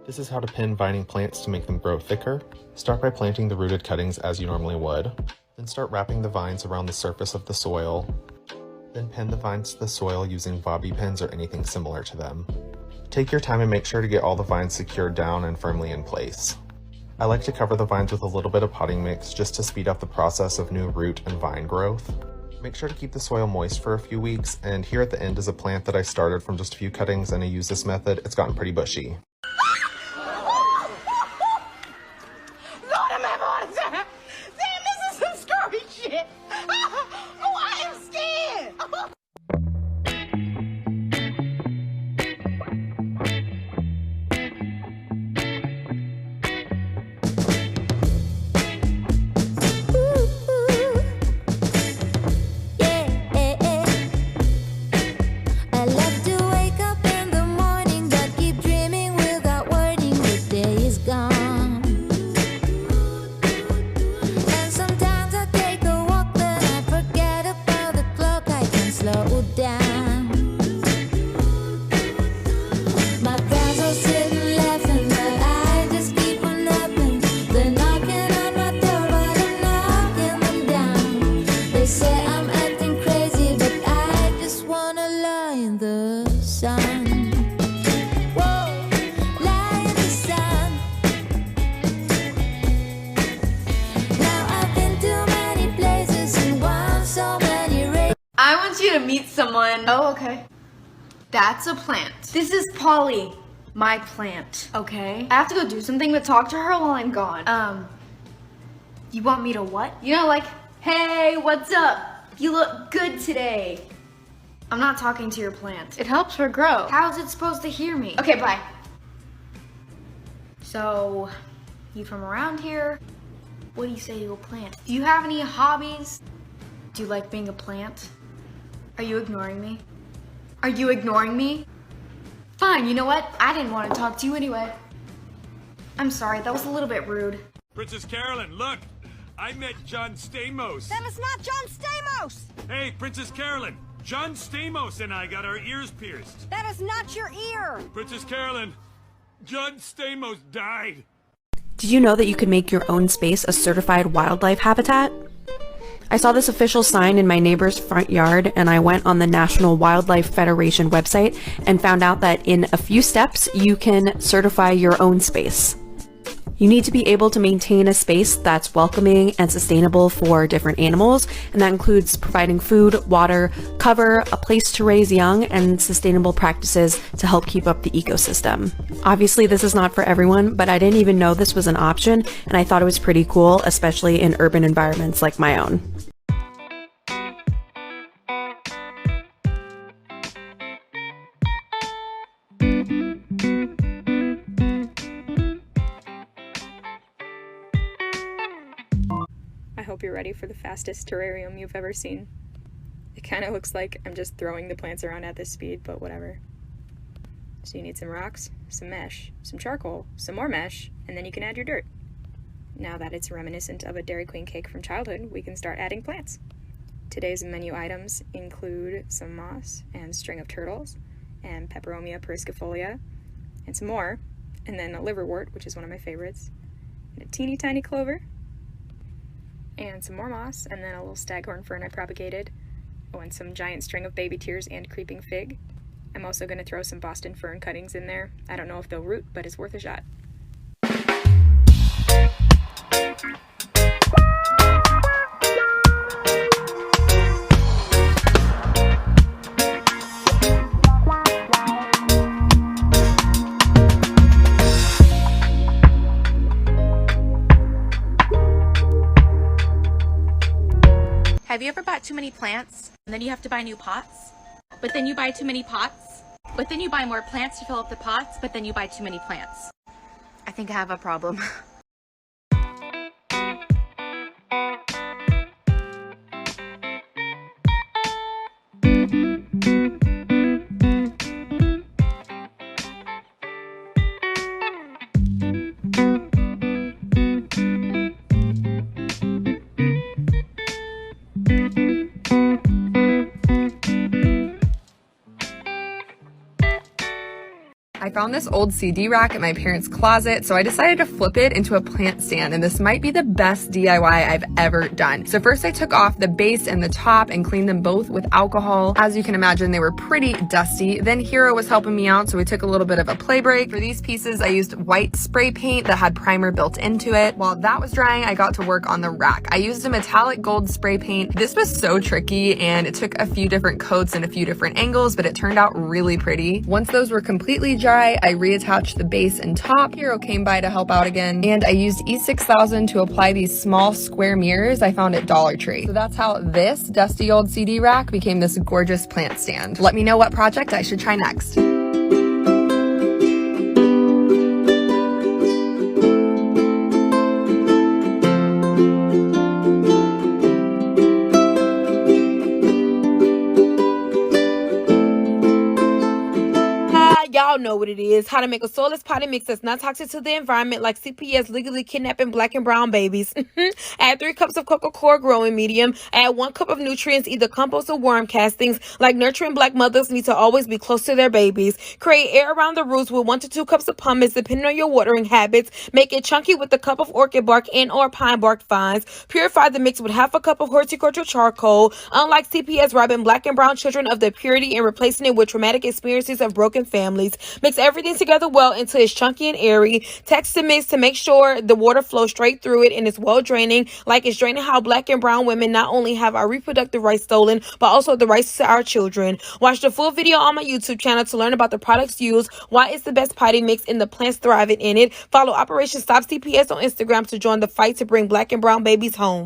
This is how to pin vining plants to make them grow thicker. Start by planting the rooted cuttings as you normally would. Then start wrapping the vines around the surface of the soil. Then pin the vines to the soil using bobby pins or anything similar to them. Take your time and make sure to get all the vines secured down and firmly in place. I like to cover the vines with a little bit of potting mix just to speed up the process of new root and vine growth. Make sure to keep the soil moist for a few weeks, and here at the end is a plant that I started from just a few cuttings, and I use this method. It's gotten pretty bushy. To meet someone. Oh, okay. That's a plant. This is Polly, my plant, okay? I have to go do something, but talk to her while I'm gone. You want me to what? You know, like, hey, what's up? You look good today. I'm not talking to your plant. It helps her grow. How's it supposed to hear me? Okay, bye. So, you from around here? What do you say to a plant? Do you have any hobbies? Do you like being a plant? Are you ignoring me? Are you ignoring me? Fine, you know what? I didn't want to talk to you anyway. I'm sorry, that was a little bit rude. Princess Carolyn, look! I met John Stamos. That is not John Stamos! Hey, Princess Carolyn! John Stamos and I got our ears pierced. That is not your ear! Princess Carolyn, John Stamos died. Did you know that you could make your own space a certified wildlife habitat? I saw this official sign in my neighbor's front yard, and I went on the National Wildlife Federation website and found out that in a few steps you can certify your own space. You need to be able to maintain a space that's welcoming and sustainable for different animals, and that includes providing food, water, cover, a place to raise young, and sustainable practices to help keep up the ecosystem. Obviously, this is not for everyone, but I didn't even know this was an option, and I thought it was pretty cool, especially in urban environments like my own. I hope you're ready for the fastest terrarium you've ever seen. It kind of looks like I'm just throwing the plants around at this speed, but whatever. So you need some rocks, some mesh, some charcoal, some more mesh, and then you can add your dirt. Now that it's reminiscent of a Dairy Queen cake from childhood, we can start adding plants. Today's menu items include some moss and string of turtles, and peperomia persicofolia, and some more, and then a liverwort, which is one of my favorites, and a teeny tiny clover, and some more moss, and then a little staghorn fern I propagated, oh, and some giant string of baby tears and creeping fig. I'm also going to throw some Boston fern cuttings in there. I don't know if they'll root, but it's worth a shot. Have you ever bought too many plants, and then you have to buy new pots? But then you buy too many pots? But then you buy more plants to fill up the pots, but then you buy too many plants. I think I have a problem. found this old CD rack at my parents' closet, so I decided to flip it into a plant stand, and this might be the best DIY I've ever done. So first I took off the base and the top and cleaned them both with alcohol. As you can imagine, they were pretty dusty. Then Hero was helping me out, so we took a little bit of a play break. For these pieces, I used white spray paint that had primer built into it. While that was drying, I got to work on the rack. I used a metallic gold spray paint. This was so tricky, and it took a few different coats and a few different angles, but it turned out really pretty. Once those were completely dry, I reattached the base and top. Hero came by to help out again, and I used E6000 to apply these small square mirrors I found at Dollar Tree. So that's how this dusty old CD rack became this gorgeous plant stand. Let me know what project I should try next. Y'all know what it is. How to make a soilless potting mix that's not toxic to the environment, like CPS legally kidnapping black and brown babies. Add 3 cups of cocoa growing medium. Add 1 cup of nutrients, either compost or worm castings. Like nurturing black mothers need to always be close to their babies. Create air around the roots with 1 to 2 cups of pumice, depending on your watering habits. Make it chunky with a cup of orchid bark and or pine bark fines. Purify the mix with half a cup of horticultural charcoal. Unlike CPS robbing black and brown children of their purity and replacing it with traumatic experiences of broken families. Mix everything together well until it's chunky and airy. Text the mix to make sure the water flows straight through it and it's well draining, like it's draining how black and brown women not only have our reproductive rights stolen, but also the rights to our children. Watch the full video on my YouTube channel to learn about the products used, why it's the best potting mix, and the plants thriving in it. Follow Operation Stop CPS on Instagram to join the fight to bring black and brown babies home.